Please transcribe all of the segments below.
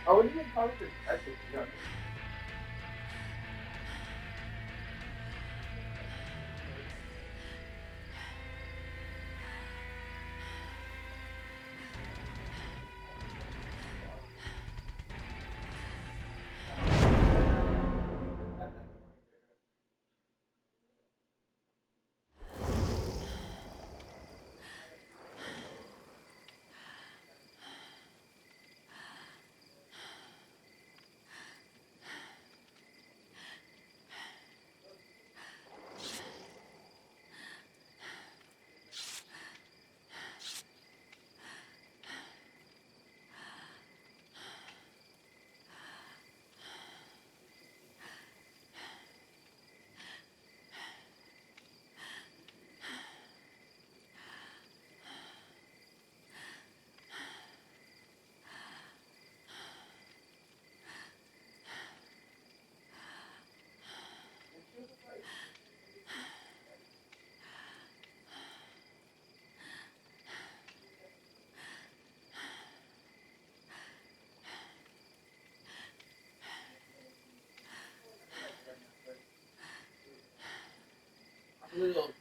I wouldn't even call it detective, to be honest. Little.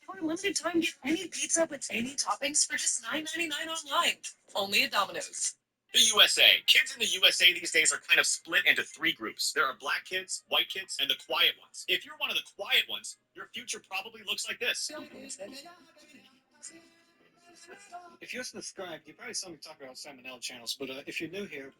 For a limited time, get any pizza with any toppings for just $9.99 online. Only at Domino's. The USA. Kids in the USA these days are kind of split into three groups. There are black kids, white kids, and the quiet ones. If you're one of the quiet ones, your future probably looks like this. If you're subscribed, you probably saw me talk about salmonella channels, but if you're new here,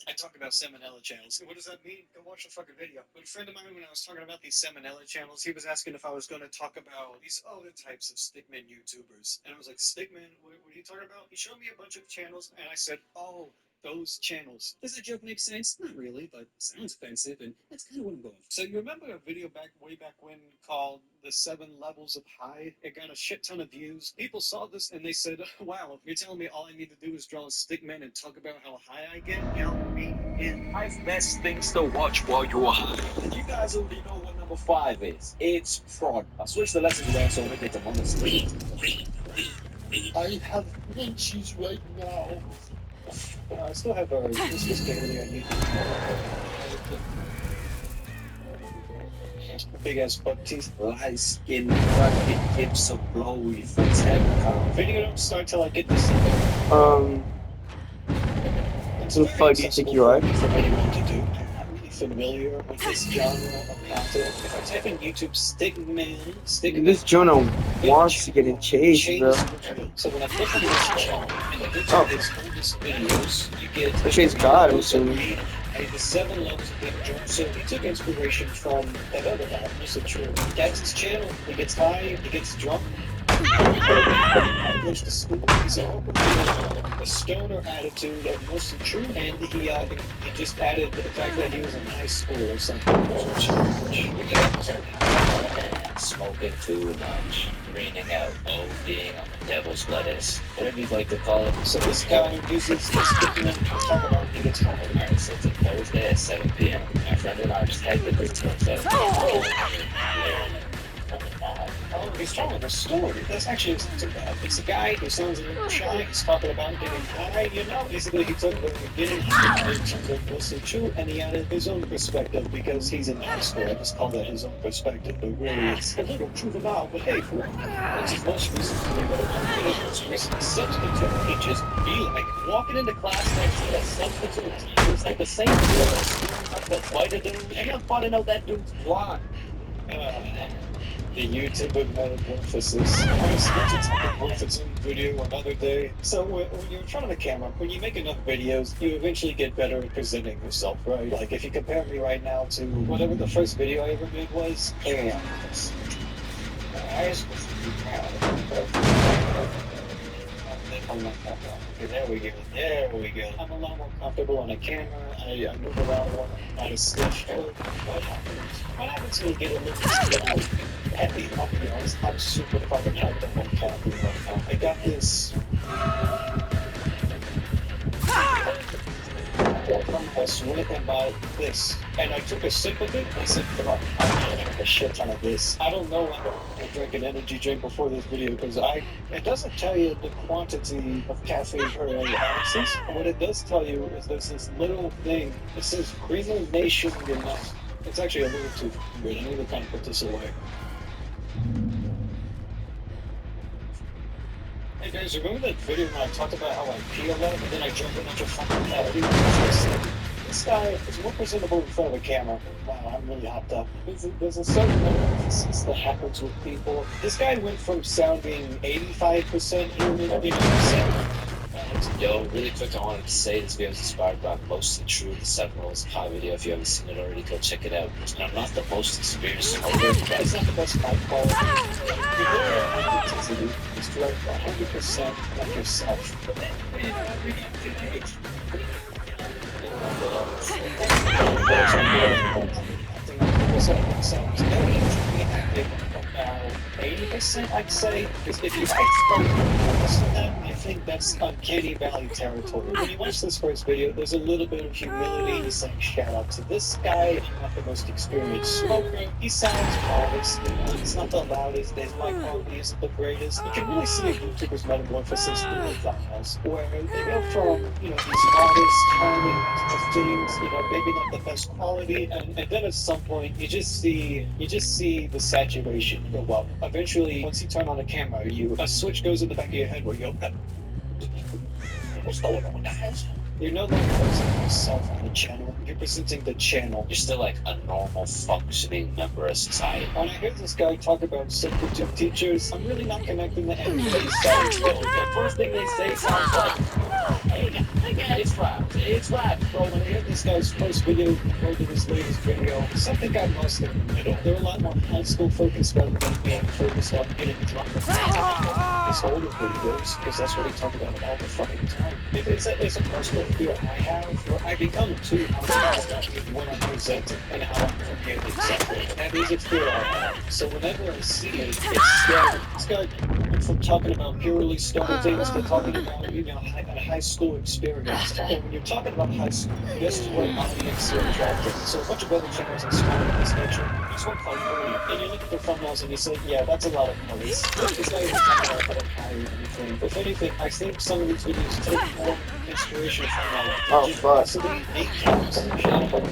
I talk about salmonella channels. What does that mean? Go watch the fucking video. But a friend of mine, when I was talking about these salmonella channels, he was asking if I was going to talk about these other types of stickman YouTubers. And I was like, stickman? What are you talking about? He showed me a bunch of channels, and I said, oh, those channels. Does that joke make sense? Not really, but sounds offensive, and that's kind of what I'm going for. So you remember a video way back when called The 7 Levels of High? It got a shit ton of views. People saw this and they said, wow, you're telling me all I need to do is draw a stickman and talk about how high I get? Count me in. I've best things to watch while you're high. And you guys already know what number 5 is. It's fraud. I'll switch the lesson around so we get to honestly. I have munchies right now. I still have this barely on YouTube. Big ass buck teeth, light skin, fucking hips so blowy, face head count. Video don't start till I get this. Who the fuck do you think you are? For anyone to do. I'm not really familiar with this genre of content. If I type in YouTube stickman, This Jonah wants to get in chase, bro. So when I click on this channel and I go to his oldest videos, you get The chase God, I'm assuming. the 7 levels of being drunk. So he took inspiration from that other guy, Mr. True. He gets his channel, he gets high, he gets drunk. He goes to school. He's a stoner attitude of Mr. True, and he just added the fact that he was in high school or something. Smoking too much, raining out, ODing on the devil's lettuce, whatever you'd like to call it. So this guy uses this document to talk about he gets home. Alright, so it's a Thursday at 7 p.m. My friend and I just headed to the sunset. Oh, he's telling a story. That's actually it's a guy who sounds a little shy. He's talking about getting high, you know. Basically, he took the beginning of Wilson Chu and he added his own perspective because he's in high school. I just call that his own perspective, but really it's a little juvenile. But hey, for what's his most recent substitute, he just be like walking into class next to that substitute. It's like the same dude, like the fighter dude. And I'm finding out that dude's blind. The YouTube of metamorphosis. Honestly, that's a topic worth its own video another day. So when you're in front of the camera, when you make enough videos, you eventually get better at presenting yourself, right? Like if you compare me right now to whatever the first video I ever made was, here I am. I was supposed to be proud. Okay, there we go. There we go. I'm a lot more comfortable on a camera. I move around more, not as stiff. What happens when you get a little heavy? I'll be honest, I'm super fucking hyped up on caffeine right now. I got this. I swear about this, and I took a sip of it. I said, "Come on, I'm gonna drink a shit ton of this." I don't know when I drank an energy drink before this video because it doesn't tell you the quantity of caffeine per ounces. What it does tell you is there's this little thing. It says "Creamer Nation Unite." It's actually a little too weird. I need to kind of put this away. Hey guys, remember that video when I talked about how I pee a lot and then I drank a bunch of fucking calories? This guy is more presentable in front of a camera. Wow, I'm really hopped up. There's a certain emphasis that happens with people. This guy went from sounding 85% human to 80%. Yo, really quick, I wanted to say this video is inspired by Mostly True, the Seven Rules High video. If you haven't seen it already, go check it out. And I'm not the most experienced holder, but It's not the best mic quality. It's like 100% like yourself. About 80%, I'd say. Because if you I think that's uncanny valley territory. When you watch this first video, there's a little bit of humility. He's like, shout out to this guy. I'm not the most experienced smoker. He sounds modest. He's not the loudest. His mic quality isn't the greatest. You can really see a YouTuber's metamorphosis through the thumbnails, where they go from, these modest, charming things, maybe not the best quality, and then at some point, you just see the saturation go up. Eventually, once you turn on the camera, a switch goes in the back of your head where you go, what's going on now? You're no longer presenting yourself on the channel, you're presenting the channel. you're still like a normal functioning member of society. When I hear this guy talk about substitute teachers, I'm really not connecting the end. The first thing they say sounds like, hey, it's rap. It's rap. Bro, when I hear this guy's first video compared to his latest video, something got lost in the middle. They're a lot more high school focused rather than being focused on getting drunk. His older videos, because that's what he talked about all the fucking time. It's a personal fear I have, where I become too honest with what I'm presenting and how I'm prepared exactly. That is a fear I have. So whenever I see it, it's scary. This guy went from talking about purely stoner things to talking about, a high school experience. And when you're talking about high school, this is what audience you're attracting. So a bunch of other channels and small of this nature, just one fun and you look at their thumbnails and you say, yeah, that's a lot of noise. This guy isn't talking about that high or anything. If anything, I think some of these videos take more inspiration from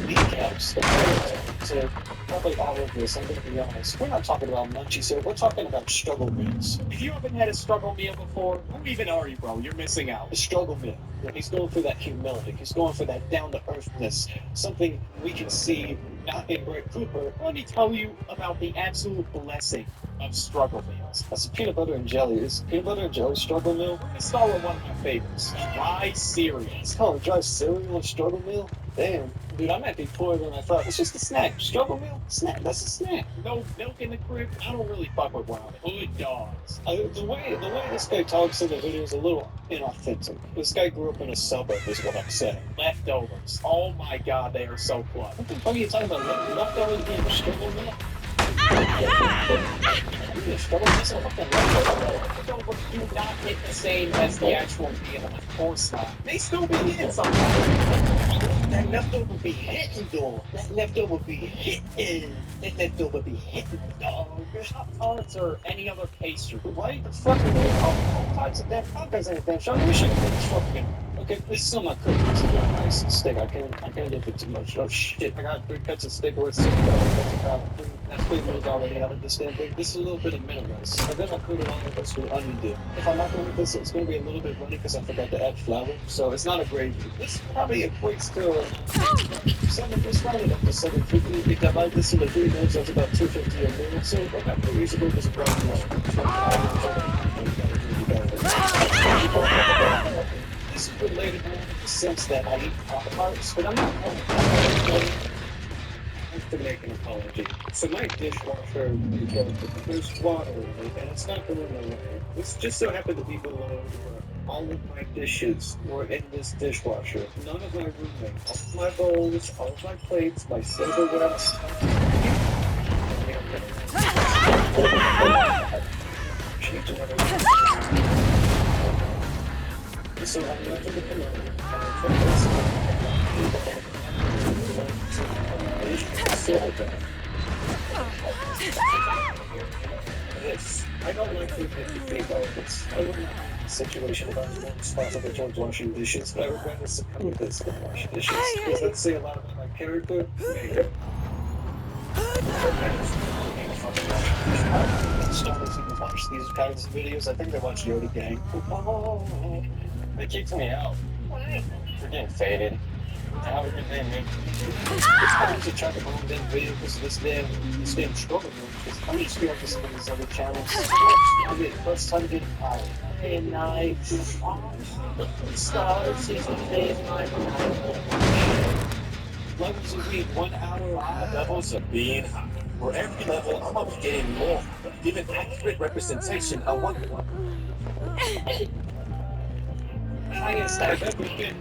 kneecaps to probably all of this. I'm going to be honest. We're not talking about munchies here. We're talking about struggle meals. If you haven't had a struggle meal before, who even are you, bro? You're missing out. A struggle meal. He's going for that humility. He's going for that down-to-earthness. Something we can see not in Brett Cooper. Let me tell you about the absolute blessing of struggle meals. That's a peanut butter and jelly. Is peanut butter and jelly struggle meal? We're gonna start with one of my favorites, dry cereal. It's called dry cereal and struggle meal? Damn. Dude, I might be poorer than I thought. It's just a snack. Struggle meal? Snack. That's a snack. No milk in the crib. I don't really fuck with wild hood dogs. The way this guy talks in the video is a little inauthentic. This guy grew up in a suburb, is what I'm saying. Leftovers. Oh my god, they are so clutch. What the fuck are you talking about? Leftovers being struggle meal? Leftovers do not hit the same as the actual meal. Of course not. They still be in sometimes. That leftover be hitting, dog. That leftover be hitting. That leftover be hitting, dog. Pop-Tarts or any other pastry. Why the fuck are they all types of damn podcast and damn show? We should have been fucking. This is on my cooking. It's a nice steak. I can't dip it too much. Oh shit! I got 3 cuts of steak worth $6. That's $3 meals already out of this damn thing. This is a little bit of minute rice. And then I cook it on with this with onion dip. If I'm not going with this, it's going to be a little bit runny because I forgot to add flour. So it's not a gravy. This probably equates to it's running up to $7.50. If I buy this in the 3 meals, that's about $2.50 a meal. So I got pretty reasonable because it's probably this is relatable in the sense that I eat Pop Tarts, but I'm not I have to make an apology. So my dishwasher, there's water in it, and it's not going nowhere. It's just so happened to be below where all of my dishes were in this dishwasher. None of my roommates, all of my bowls, all of my plates, my silverware. So I went to the pillow. This. I don't like to think about this. I wouldn't have a situation if I was more responsible towards washing dishes, but I would rather succumb to this than wash dishes. Does that say a lot about my character? Maybe. Started to watch these kinds of videos. I think they watch Yoda Gang. They kicked me out. We're getting faded. Have a good day, man. It's hard to try to hold in video because of this damn struggle. I'm just feel like some of these other channels. I mean, first time getting high. Hey, night. Stars, season days, night. Levels of being 1 hour high. Levels of being high. For every level, I'm up getting more. Give an accurate representation of what Highest I've ever been.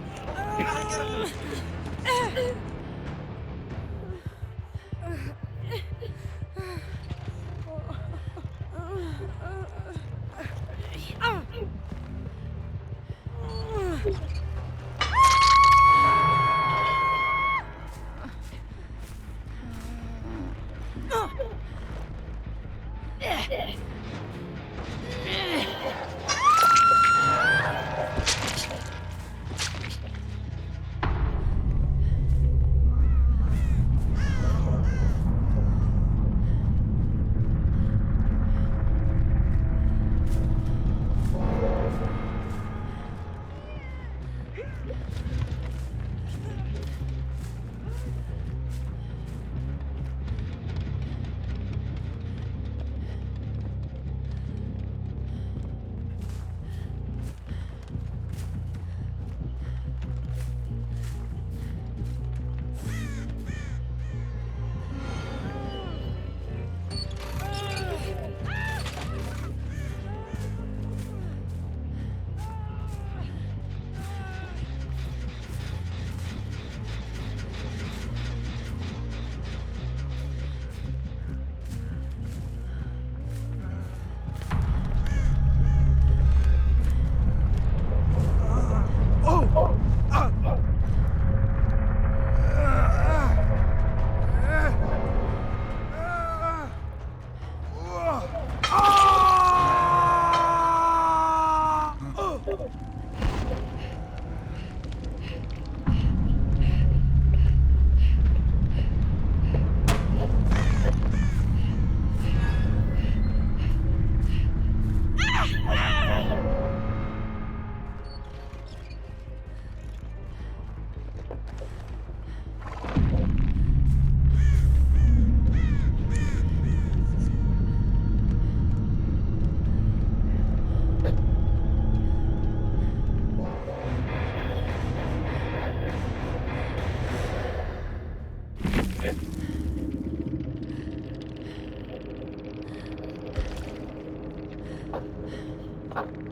What?